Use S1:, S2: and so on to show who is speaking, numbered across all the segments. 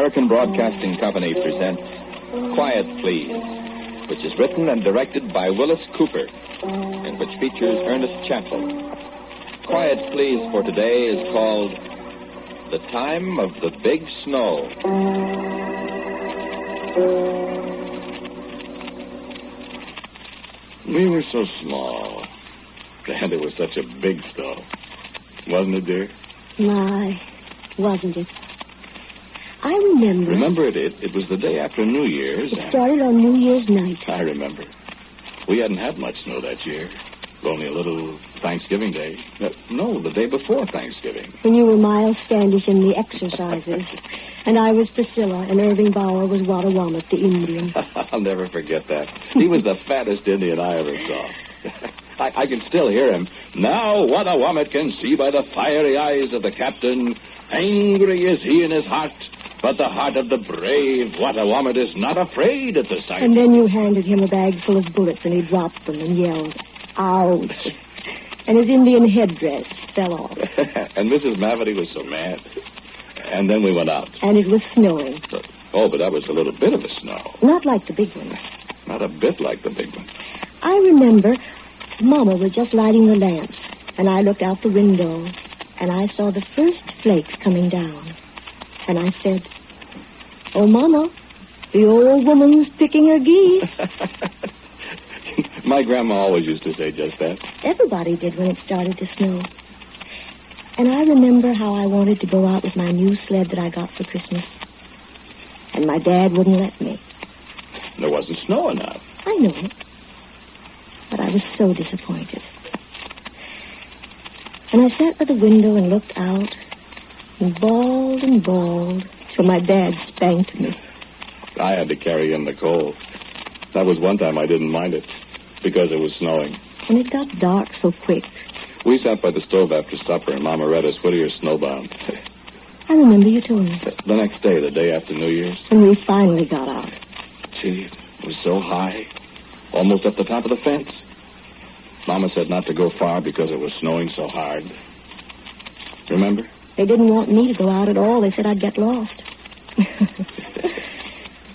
S1: American Broadcasting Company presents Quiet Please, which is written and directed by Wyllis Cooper, and which features Ernest Chappell. Quiet Please for today is called The Time of the Big Snow.
S2: We were so small, and it was such a big snow. Wasn't it, dear?
S3: My, wasn't it? I remember.
S2: Remember it was the day after New Year's.
S3: It started on New Year's night.
S2: I remember. We hadn't had much snow that year. Only a little Thanksgiving Day. No, the day before Thanksgiving.
S3: When you were Miles Standish in the exercises. And I was Priscilla, and Irving Bauer was Wattawamat, the Indian.
S2: I'll never forget that. He was the fattest Indian I ever saw. I can still hear him. Now Wattawamat can see by the fiery eyes of the captain. Angry is he in his heart, but the heart of the brave Wattawamat is not afraid at the sight.
S3: And then you handed him a bag full of bullets, and he dropped them and yelled, "Ouch!" And his Indian headdress fell off.
S2: And Mrs. Mavity was so mad. And then we went out.
S3: And it was snowing.
S2: Oh, but that was a little bit of a snow.
S3: Not like the big one.
S2: Not a bit like the big one.
S3: I remember Mama was just lighting the lamps, and I looked out the window, and I saw the first flakes coming down. And I said, "Oh, Mama, the old woman's picking her geese."
S2: My grandma always used to say just that.
S3: Everybody did when it started to snow. And I remember how I wanted to go out with my new sled that I got for Christmas. And my dad wouldn't let me.
S2: There wasn't snow enough.
S3: I know it. But I was so disappointed. And I sat by the window and looked out and bawled till my dad spanked me.
S2: I had to carry in the coal. That was one time I didn't mind it because it was snowing.
S3: And it got dark so quick.
S2: We sat by the stove after supper, and Mama read us Whittier's Snowbound.
S3: I remember you told me.
S2: The next day, the day after New Year's.
S3: When we finally got out.
S2: Gee, it was so high. Almost up the top of the fence. Mama said not to go far because it was snowing so hard. Remember?
S3: They didn't want me to go out at all. They said I'd get lost.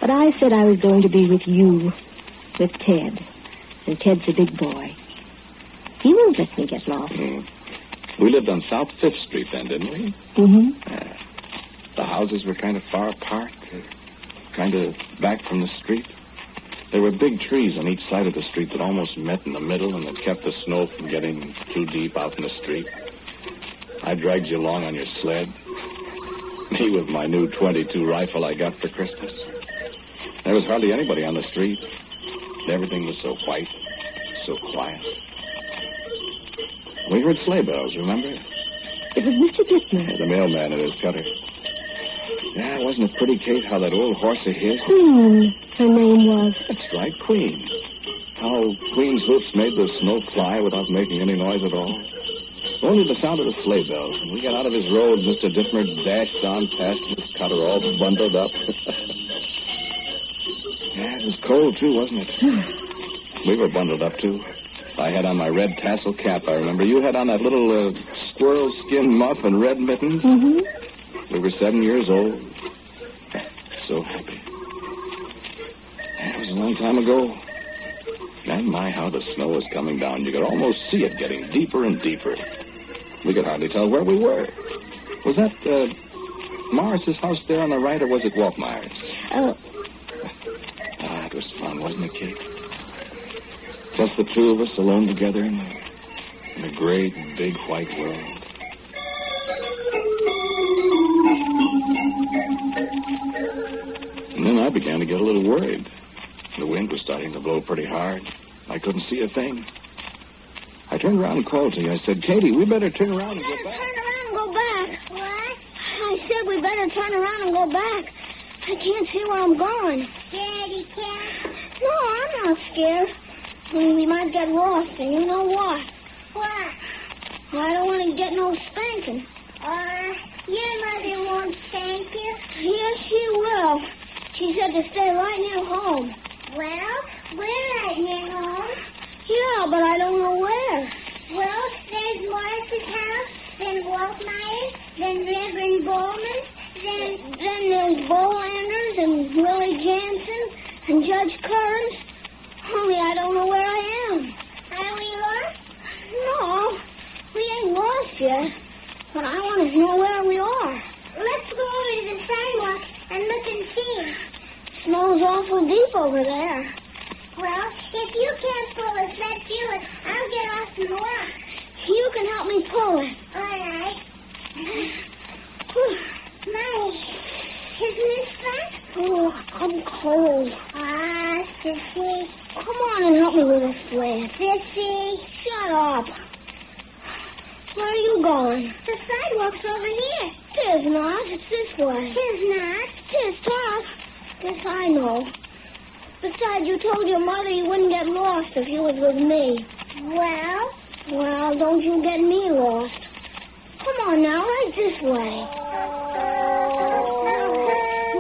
S3: But I said I was going to be with you, with Ted. And Ted's a big boy. He won't let me get lost.
S2: We lived on South 5th Street then, didn't we?
S3: Mm-hmm.
S2: The houses were kind of far apart, kind of back from the street. There were big trees on each side of the street that almost met in the middle and that kept the snow from getting too deep out in the street. I dragged you along on your sled. Me with my new .22 rifle I got for Christmas. There was hardly anybody on the street. Everything was so white, so quiet. We heard sleigh bells, remember?
S3: It was Mr. Dittmer.
S2: The mailman in his cutter. Yeah, wasn't it pretty, Kate, how that old horse of his...
S3: Her name was...
S2: That's right, Queen. How Queen's hoofs made the snow fly without making any noise at all. Only the sound of the sleigh bells. When we got out of his road, Mr. Dittmer dashed on past his cutter all bundled up. Yeah, it was cold, too, wasn't it? We were bundled up, too. I had on my red tassel cap, I remember. You had on that little squirrel skin muff and red mittens.
S3: Mm-hmm.
S2: We were 7 years old. So happy. That was a long time ago. And my, how the snow was coming down. You could almost see it getting deeper and deeper. We could hardly tell where we were. Was that Morris's house there on the right, or was it Waltmeyer's? It was fun, wasn't it, Kate? Just the two of us alone together in a great, big, white world. And then I began to get a little worried. The wind was starting to blow pretty hard. I couldn't see a thing. I turned around and called to you. I said, "Katie, we better turn around and go back."
S4: Turn around and go back. What? I said we better turn around and go back. I can't see where I'm going. Scaredy cat? No, I'm not scared. We might get lost, and you know what? What? I don't want to get no spanking. Your mother won't spank you. Yes, she will. She said to stay right near home. Well, we're right near home. Yeah, but I don't know where. Well, there's Morris's house, then Waltmeyer's, then Reverend Bowman's, then there's Bow and Judge Kearns. Only I don't know where I am. Are we lost? No, we ain't lost yet. But I want to know where we are. Let's go over to the sidewalk and look and see. Snow's awful deep over there. Well, if you can't pull it, let's do it. I'll get off and walk. You can help me pull it. All right. Nice. Isn't it fun? Oh, I'm cold. Sissy. Come on and help me with this sled. Sissy. Shut up. Where are you going? The sidewalk's over here. Tis not. It's this way. Tis not. Tis top. Yes, I know. Besides, you told your mother you wouldn't get lost if you was with me. Well, don't you get me lost. Come on now, right this way.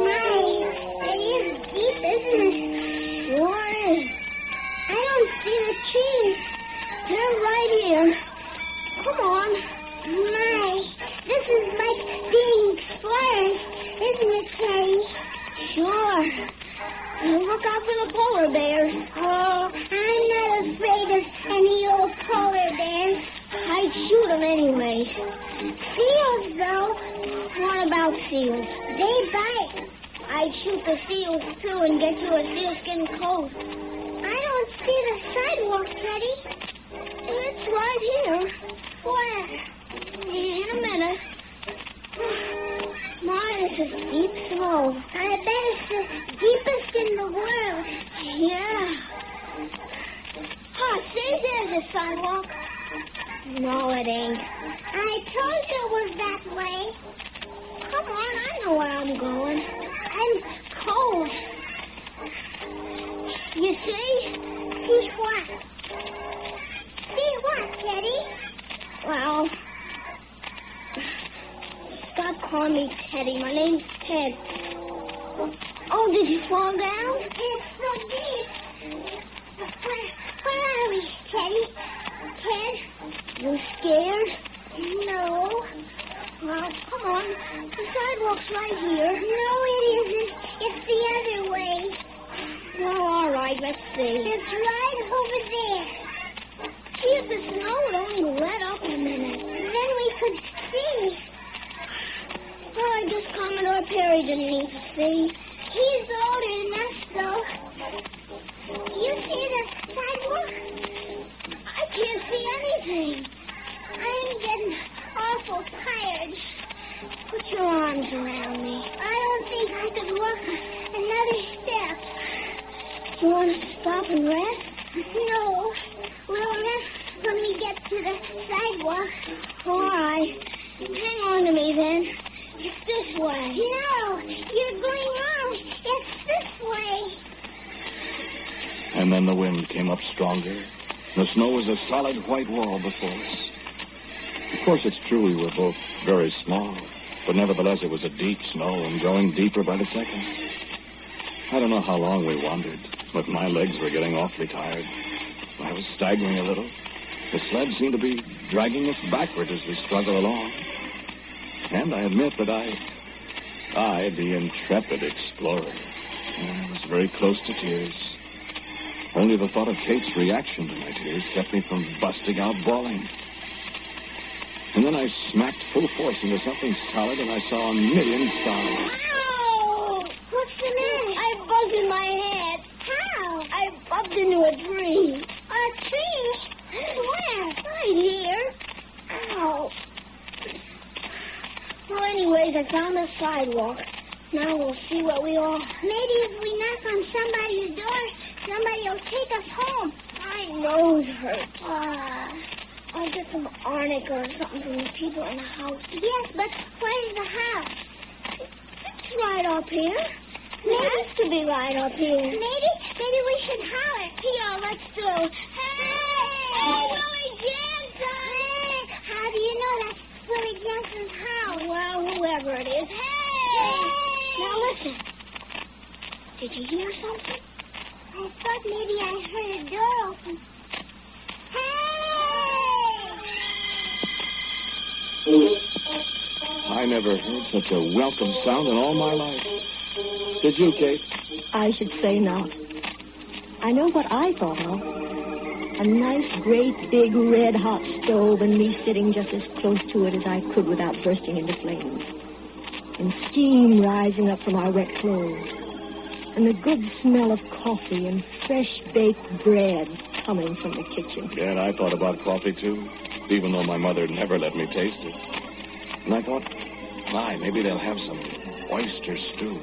S4: Nice. It is deep, isn't it? Sure is. I don't see the trees. They're right here. Come on. My, this is like being explorers, isn't it, Teddy? Sure. Look out for the polar bears. Oh, I'm not afraid of any old polar bears. I'd shoot them anyways. Seals, though. What about seals? They bite. I'd shoot the seals, too, and get you a sealskin coat. I don't see the sidewalk, Teddy. It's right here. Where? In a minute. My, this is deep snow. I bet it's the deepest in the world. Yeah. See, there's a sidewalk. No, it ain't. I told you it was that way. Come on, I know where I'm going. I'm cold. You see? See what? See what, Teddy? Well, stop calling me Teddy. My name's Ted. Oh, did you fall down? It's so deep. Where are we, Teddy? Ted? You scared? No. Well, come on. The sidewalk's right here. No, it isn't. It's the other way. Well, all right, let's see. It's right over there. See, if the snow would only let up a minute. Then we could see. Well, I guess Commodore Perry didn't need to see. He's older than us, though. You see the sidewalk? I can't see anything. I'm getting awful tired. Put your arms around me. I don't think I could walk another step. You want to stop and rest? No. We'll rest when we get to the sidewalk. All right. Hang on to me, then. It's this way. No, you're going wrong. It's this way.
S2: And then the wind came up stronger. The snow was a solid white wall before us. Of course, it's true we were both very small, but nevertheless it was a deep snow and growing deeper by the second. I don't know how long we wandered, but my legs were getting awfully tired. I was staggering a little. The sled seemed to be dragging us backward as we struggled along. And I admit that I, the intrepid explorer, I was very close to tears. Only the thought of Kate's reaction to my tears kept me from busting out bawling. And then I smacked full force into something solid, and I saw a million stars.
S4: Ow! What's the matter? I bumped in my head. How? I bumped into a tree. A tree? Where? Right here. Ow. Well, anyways, I found the sidewalk. Now we'll see where we are. Maybe if we knock on somebody's door, somebody will take us home. My nose hurts. I'll get some arnica or something from the people in the house. Yes, but where's the house? It's right up here. It has to be right up here. Maybe we should holler. Yeah, let's do. Hey, Willie Jensen! Hey, how do you know that's Willie Jensen's house? Well, whoever it is. Hey! Now listen. Did you hear something? I thought maybe I heard a door open.
S2: I never heard such a welcome sound in all my life. Did you, Kate?
S3: I should say not. I know what I thought of. A nice, great, big, red-hot stove and me sitting just as close to it as I could without bursting into flames. And steam rising up from our wet clothes. And the good smell of coffee and fresh-baked bread coming from the kitchen.
S2: Yeah, and I thought about coffee, too, even though my mother never let me taste it. And I thought, maybe they'll have some oyster stew.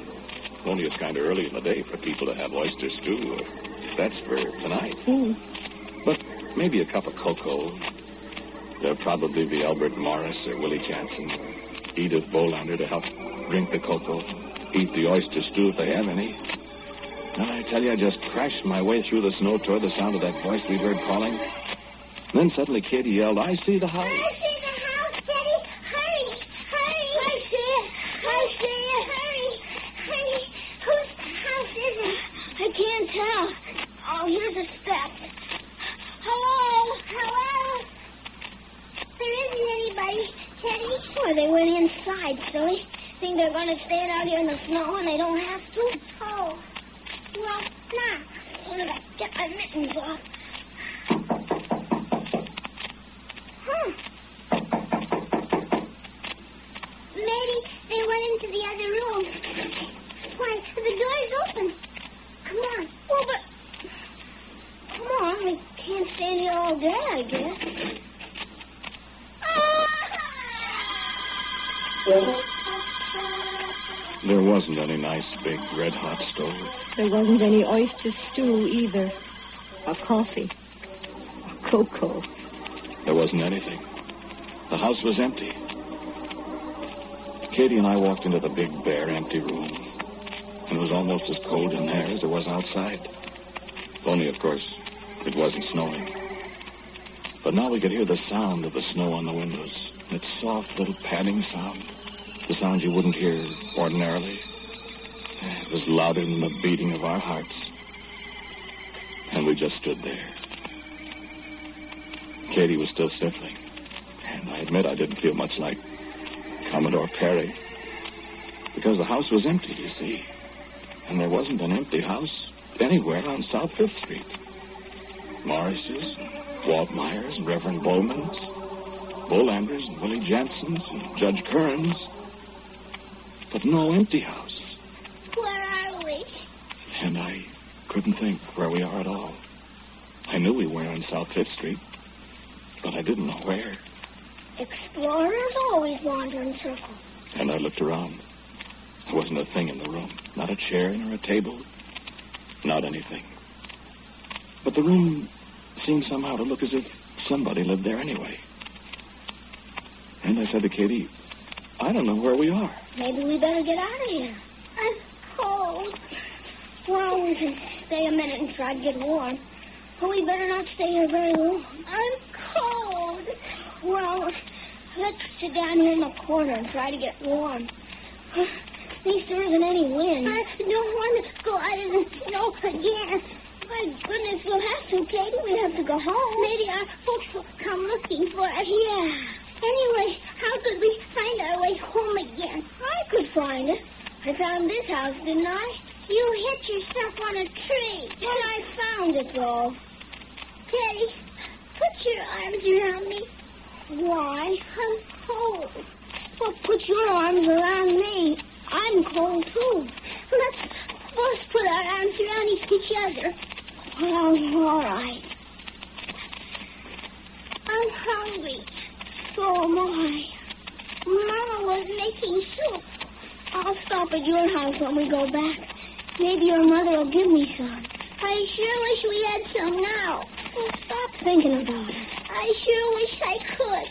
S2: Only it's kind of early in the day for people to have oyster stew. That's for tonight. But maybe a cup of cocoa. There'll probably be Albert Morris or Willie Jansen or Edith Bolander to help drink the cocoa, eat the oyster stew if they have any. And I tell you, I just crashed my way through the snow toward the sound of that voice we heard calling. Then suddenly Katie yelled, "I see the house."
S4: I see the house, Daddy. Hurry, hurry. I see it. I see it. Hurry, hurry. Whose house is it? I can't tell. Oh, here's a step. Hello? Hello? There isn't anybody, Teddy. Well, they went inside, silly. Think they're going to stand out here in the snow and they don't have to? Oh. Well, knock. I'm going to get my mittens off. Maybe they went into the other room. Why, the door's open. Come on. Well, but... Come on, we can't stand here all day, I guess.
S2: There wasn't any nice, big, red-hot stove.
S3: There wasn't any oyster stew either. Or coffee. Or cocoa.
S2: There wasn't anything. The house was empty. Katie and I walked into the big, bare, empty room. And it was almost as cold in there as it was outside. Only, of course, it wasn't snowing. But now we could hear the sound of the snow on the windows. That soft little padding sound. The sound you wouldn't hear ordinarily. It was louder than the beating of our hearts. And we just stood there. Katie was still sniffling. And I admit I didn't feel much like Commodore Perry. Because the house was empty, you see. And there wasn't an empty house anywhere on South 5th Street. Morris's, Walt Myers, Reverend Bowman's, Bolanders, and Willie Jansen's, and Judge Kern's. But no empty house.
S4: Where are we?
S2: And I couldn't think where we are at all. I knew we were on South 5th Street, but I didn't know where.
S4: Explorers always wander in circles.
S2: And I looked around. There wasn't a thing in the room. Not a chair nor a table. Not anything. But the room seemed somehow to look as if somebody lived there anyway. And I said to Katie, I don't know where we are.
S4: Maybe we better get out of here. I'm cold. Well, we can stay a minute and try to get warm. But we better not stay here very long. I'm cold. Well, let's sit down here in the corner and try to get warm. At least there isn't any wind. I don't want to go out in the snow again. My goodness, we'll have to, Katie. We have to go home. Maybe our folks will come looking for us. Yeah. Anyway, how could we find our way home again? I could find it. I found this house, didn't I? You hit yourself on a tree. And I found it, though. Teddy, put your arms around me. Why? I'm cold. Well, put your arms around me. I'm cold, too. Let's both put our arms around each other. Well, all right. I'm hungry. So am I. Mama was making soup. I'll stop at your house when we go back. Maybe your mother will give me some. I sure wish we had some now. Well, stop thinking about it. I sure wish I could.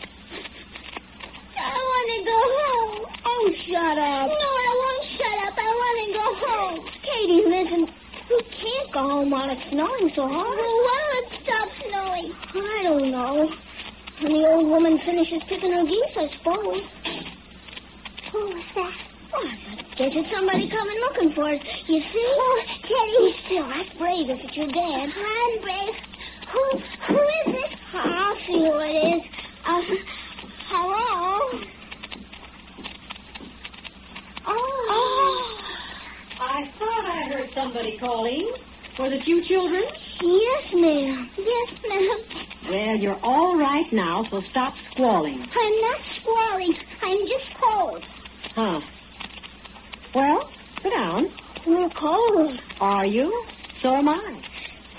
S4: I want to go home. Oh, shut up. No, I won't shut up. I want to go home. Katie, listen. You can't go home while it's snowing so hard. Well, when will it stop snowing? I don't know. When the old woman finishes picking her geese, I suppose. Who was that? Oh, I guess it's somebody coming looking for us. You see? Oh, Teddy. Still, act brave if it's your dad. I'm brave. Who is it? I'll see who it is. Hello?
S5: Oh. I thought I heard somebody calling. Was it you children?
S4: ma'am. Yes, ma'am.
S3: Well, you're all right now, so stop squalling.
S4: I'm not squalling. I'm just cold.
S3: Huh. Well, sit down.
S4: We're cold.
S3: Are you? So am I.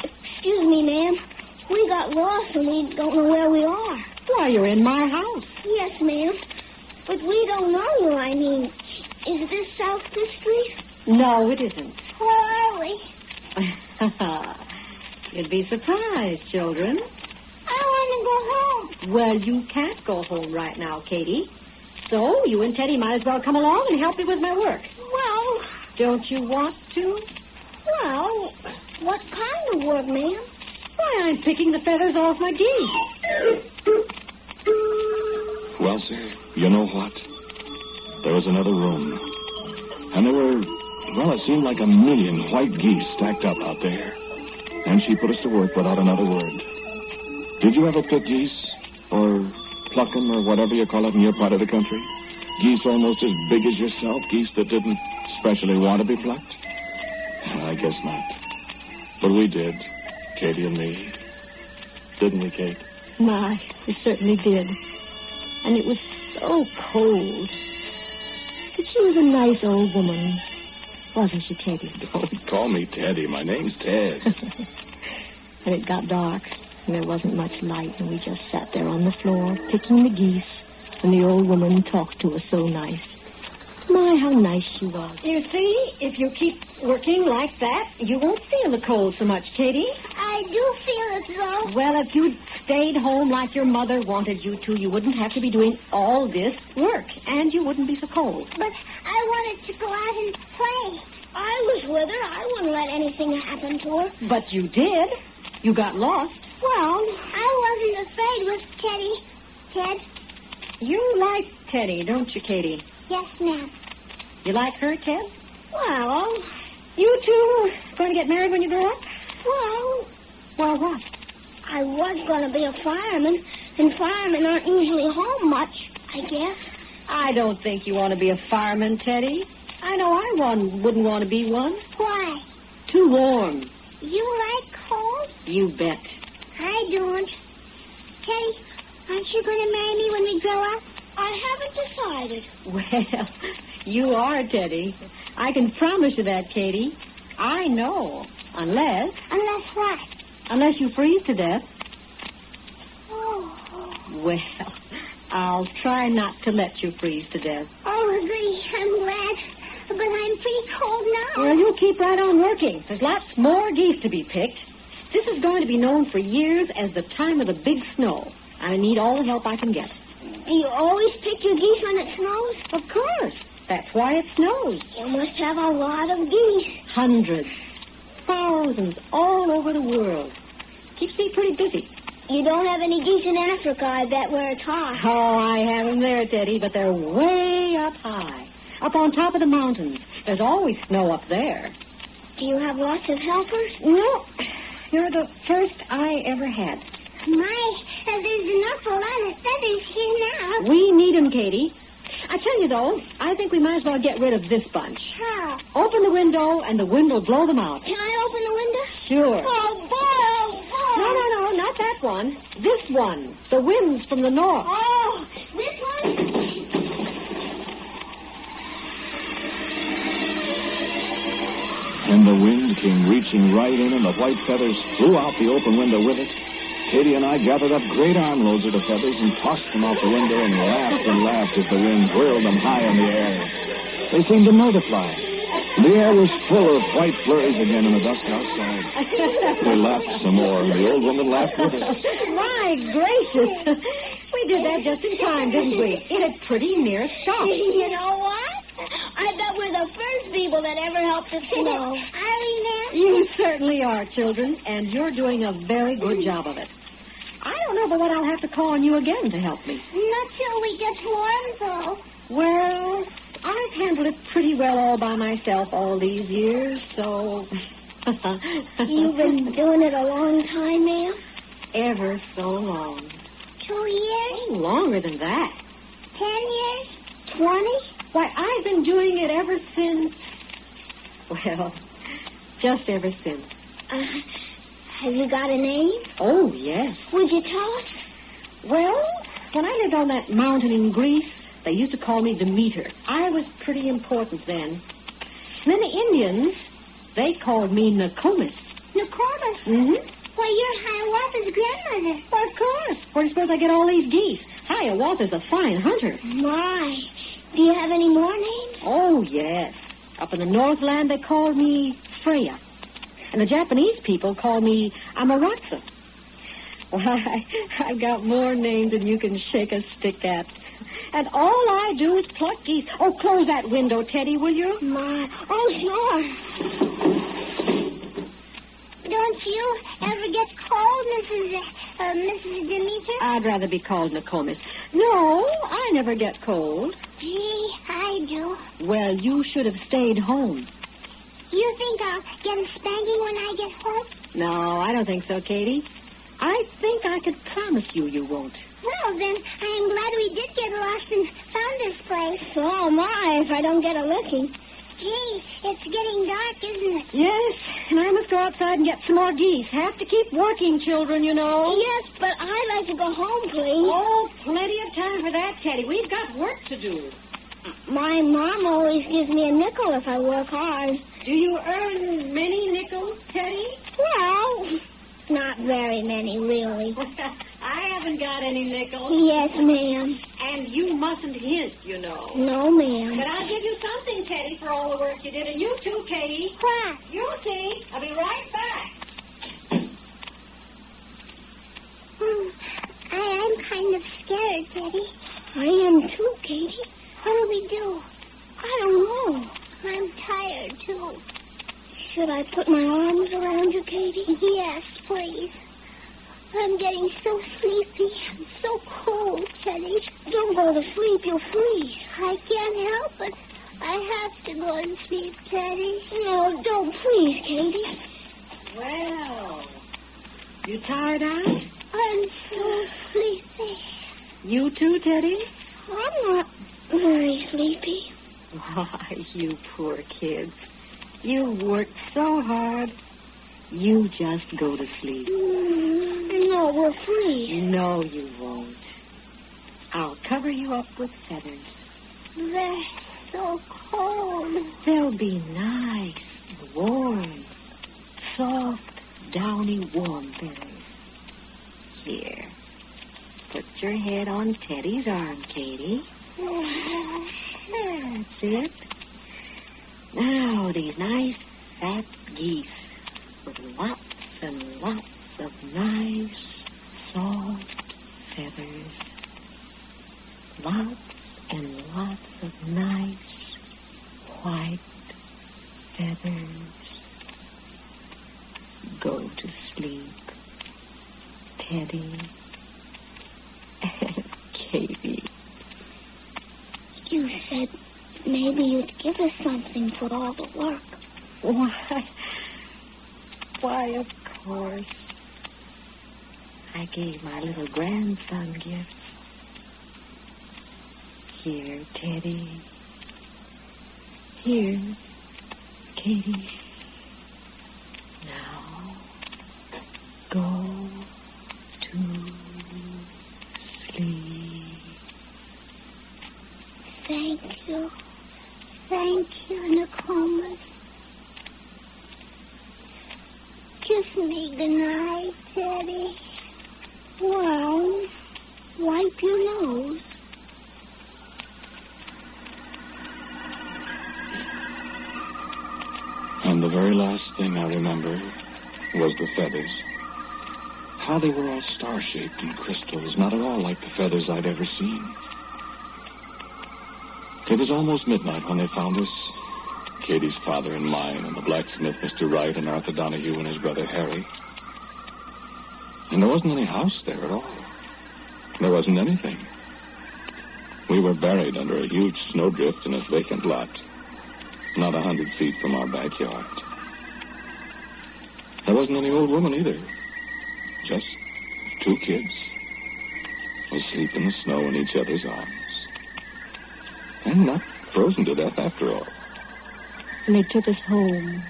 S4: Excuse me, ma'am. We got lost and we don't know where we are.
S3: Why, you're in my house.
S4: Yes, ma'am. But we don't know you, I mean. Is this South Fifth Street?
S3: No, it isn't.
S4: Where are we?
S3: You'd be surprised, children.
S4: I want to go home.
S3: Well, you can't go home right now, Katie. So you and Teddy might as well come along and help me with my work.
S4: Well,
S3: Don't you want to?
S4: well, what kind of work, ma'am?
S3: Why, I'm picking the feathers off my geese.
S2: Well, sir, you know what? There was another room. And there were, well, it seemed like 1,000,000 white geese stacked up out there. And she put us to work without another word. Did you ever pick geese? Or pluck 'em, or whatever you call it in your part of the country? Geese almost as big as yourself? Geese that didn't specially want to be plucked? I guess not. But we did, Katie and me. Didn't we, Kate?
S3: My, we certainly did. And it was so cold. But she was a nice old woman, wasn't she, Teddy?
S2: Don't call me Teddy. My name's Ted.
S3: And it got dark, and there wasn't much light, and we just sat there on the floor, picking the geese, and the old woman talked to us so nice. My, how nice she was. You see, if you keep working like that, you won't feel the cold so much, Katie.
S4: I do feel it, though.
S3: Well, if you'd stayed home like your mother wanted you to, you wouldn't have to be doing all this work, and you wouldn't be so cold.
S4: But I wanted to go out and play. I was with her. I wouldn't let anything happen to her.
S3: But you did. You got lost.
S4: Well, I wasn't afraid with Teddy. Ted?
S3: You like Teddy, don't you, Katie?
S4: Yes, ma'am.
S3: You like her, Ted?
S4: Well,
S3: You two going to get married when you grow up?
S4: well,
S3: Well, what?
S4: I was going to be a fireman, and firemen aren't usually home much, I guess.
S3: I don't think you want to be a fireman, Teddy. I know I wouldn't want to be one.
S4: Why?
S3: Too warm.
S4: You like cold?
S3: You bet.
S4: I don't. Teddy, aren't you going to marry me when we grow up? I haven't decided.
S3: Well, you are, Teddy. I can promise you that, Katie. I know. Unless
S4: Unless what?
S3: you freeze to death.
S4: Oh,
S3: Well, I'll try not to let you freeze to death.
S4: gee, I'm glad. But I'm pretty cold now.
S3: Well, you keep right on working. There's lots more geese to be picked. This is going to be known for years as the time of the big snow. I need all the help I can get.
S4: You always pick your geese when it snows?
S3: Of course. That's why it snows.
S4: You must have a lot of geese.
S3: Hundreds. Thousands all over the world. Keeps me pretty busy.
S4: You don't have any geese in Africa, I bet, where it's hot.
S3: Oh, I have them there, Teddy, but they're way up high. Up on top of the mountains. There's always snow up there.
S4: Do you have lots of helpers?
S3: No, you're the first I ever had.
S4: There's an awful lot of feathers here now.
S3: We need 'em, Katie. I tell you, though, I think we might as well get rid of this bunch.
S4: How?
S3: Open the window, and the wind will blow them out.
S4: Can I open the window?
S3: Sure.
S4: Oh, boy,
S3: No, not that one. This one. The wind's from the north.
S4: Oh, this one?
S2: And the wind came reaching right in, and the white feathers flew out the open window with it. Katie and I gathered up great armloads of the feathers and tossed them out the window and laughed as the wind whirled them high in the air. They seemed to multiply. The air was full of white flurries again in the dusk outside. We laughed some more, and the old woman laughed with us.
S3: My gracious. We did that just in time, didn't we? It had pretty near stopped.
S4: You know what? I bet we're the first people that ever helped it snow. Are we, Nan?
S3: You certainly are, children, and you're doing a very good job of it. I don't know but what I'll have to call on you again to help me.
S4: Not till we get warm, though.
S3: Well, I've handled it pretty well all by myself all these years, so...
S4: You've been doing it a long time, ma'am?
S3: Ever so long.
S4: 2 years?
S3: Longer than that.
S4: 10 years? 20?
S3: Why, I've been doing it ever since... Well, just ever since.
S4: Have you got a name?
S3: Oh, yes.
S4: Would you tell us?
S3: Well, when I lived on that mountain in Greece, they used to call me Demeter. I was pretty important then. And then the Indians, they called me Nokomis.
S4: Nokomis?
S3: Mm-hmm.
S4: Why, you're Hiawatha's grandmother.
S3: Well, of course. Where do you suppose I get all these geese? Hiawatha's a fine hunter.
S4: My. Do you have any more names?
S3: Oh, yes. Up in the Northland, they called me Freya. And the Japanese people call me Amaterasu. Why, I've got more names than you can shake a stick at. And all I do is pluck geese. Oh, close that window, Teddy, will you?
S4: My. Oh, sure. Don't you ever get cold, Mrs. Demeter?
S3: I'd rather be called Nokomis. No, I never get cold.
S4: Gee, I do.
S3: Well, you should have stayed home.
S4: You think I'll get a spanking when I get home?
S3: No, I don't think so, Katie. I think I could promise you won't.
S4: Well, then, I am glad we did get lost and found this place. So am I, if I don't get a licking. Gee, it's getting dark, isn't it?
S3: Yes, and I must go outside and get some more geese. Have to keep working, children, you know.
S4: Yes, but I'd like to go home, please.
S3: Oh, plenty of time for that, Teddy. We've got work to do.
S4: My mom always gives me a nickel if I work hard.
S3: Do you earn many nickels, Teddy?
S4: Well, not very many, really.
S3: I haven't got any nickels.
S4: Yes, ma'am.
S3: And you mustn't hint, you know.
S4: No, ma'am.
S3: But I'll give you something, Teddy, for all the work you did. And you too, Katie.
S4: What?
S3: You'll see. I'll be right back.
S4: I'm kind of scared, Teddy. I am too, Katie. What do we do? I don't know. I'm tired, too. Should I put my arms around you, Katie? Yes, please. I'm getting so sleepy and so cold, Teddy. Don't go to sleep. You'll freeze. I can't help it. I have to go to sleep, Teddy. No, don't, please, Katie.
S3: Well, you tired out?
S4: I'm so sleepy.
S3: You too, Teddy?
S4: I'm not very sleepy.
S3: Why, you poor kids. You worked so hard. You just go to sleep.
S4: No, we'll freeze.
S3: No, you won't. I'll cover you up with feathers.
S4: They're so cold.
S3: They'll be nice and warm. Soft, downy, warm feathers. Here. Put your head on Teddy's arm, Katie. That's it. Now, these nice, fat geese with lots and lots of nice, soft feathers. Lots and lots of nice, white feathers. Go to sleep, Teddy and Katie.
S4: You said maybe you'd give us something for all the work.
S3: Why, of course. I gave my little grandson gifts. Here, Teddy. Here, Katie. Now, go to sleep.
S4: Thank you. Thank you, Nokomis. Kiss me goodnight, Teddy. Well, wipe your nose.
S2: And the very last thing I remember was the feathers. How they were all star-shaped and crystals, not at all like the feathers I'd ever seen. It was almost midnight when they found us, Katie's father and mine, and the blacksmith, Mr. Wright, and Arthur Donahue and his brother Harry. And there wasn't any house there at all. There wasn't anything. We were buried under a huge snowdrift in a vacant lot, not 100 feet from our backyard. There wasn't any old woman either. Just 2 kids asleep in the snow in each other's arms. And not frozen to death after all.
S3: And they took us home.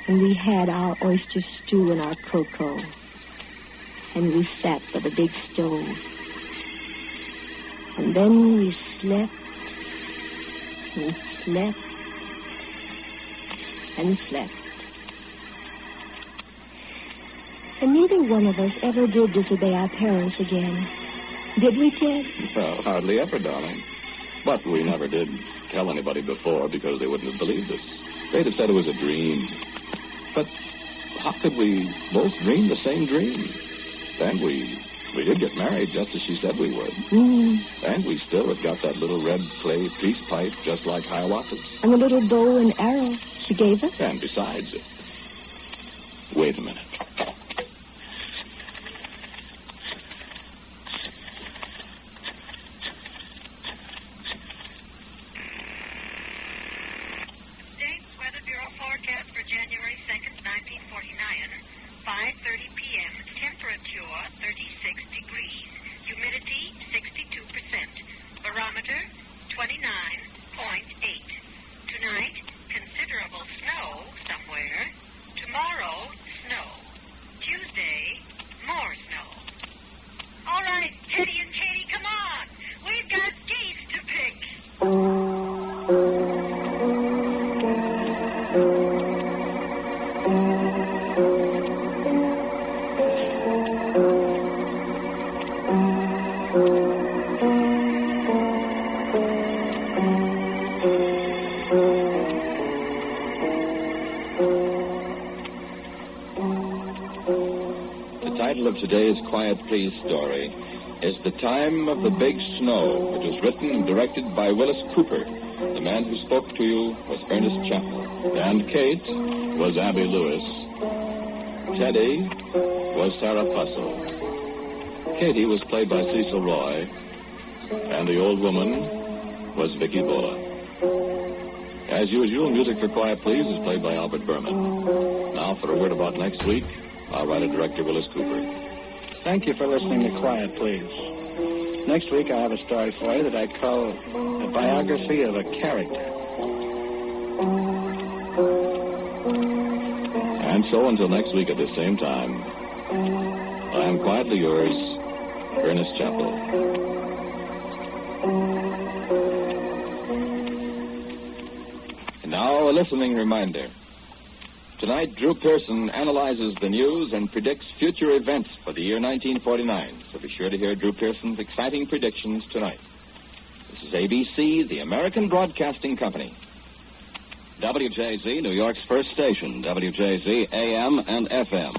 S3: And we had our oyster stew and our cocoa. And we sat by the big stove. And then we slept and slept and slept. And neither one of us ever did disobey our parents again. Did we, Ted?
S2: Well, hardly ever, darling. But we never did tell anybody before because they wouldn't have believed us. They'd have said it was a dream. But how could we both dream the same dream? Then we did get married just as she said we would. And we still have got that little red clay peace pipe just like Hiawatha's.
S3: And the little bow and arrow she gave us.
S2: And besides, wait a minute.
S5: Forecast for January 2nd, 1949, 5:30 p.m., temperature 36 degrees, humidity 62%, barometer 29.8. Tonight, considerable snow somewhere. Tomorrow, snow. Tuesday, more snow. All right, Teddy and Katie, come on. We've got geese to pick.
S1: The title of today's Quiet Please story is The Time of the Big Snow, which was written and directed by Wyllis Cooper. The man who spoke to you was Ernest Chappell.
S2: And Kate was Abby Lewis. Teddy was Sarah Fussell. Katie was played by Cecil Roy. And the old woman was Vicky Bola. As usual, music for Quiet Please is played by Albert Berman. Now for a word about next week, our writer-director Wyllis Cooper.
S6: Thank you for listening to Quiet Please. Next week I have a story for you that I call A Biography of a Character.
S2: And so until next week at the same time, I am quietly yours, Ernest Chappell.
S1: And now a listening reminder. Tonight, Drew Pearson analyzes the news and predicts future events for the year 1949. So be sure to hear Drew Pearson's exciting predictions tonight. This is ABC, the American Broadcasting Company.
S7: WJZ, New York's first station, WJZ AM and FM.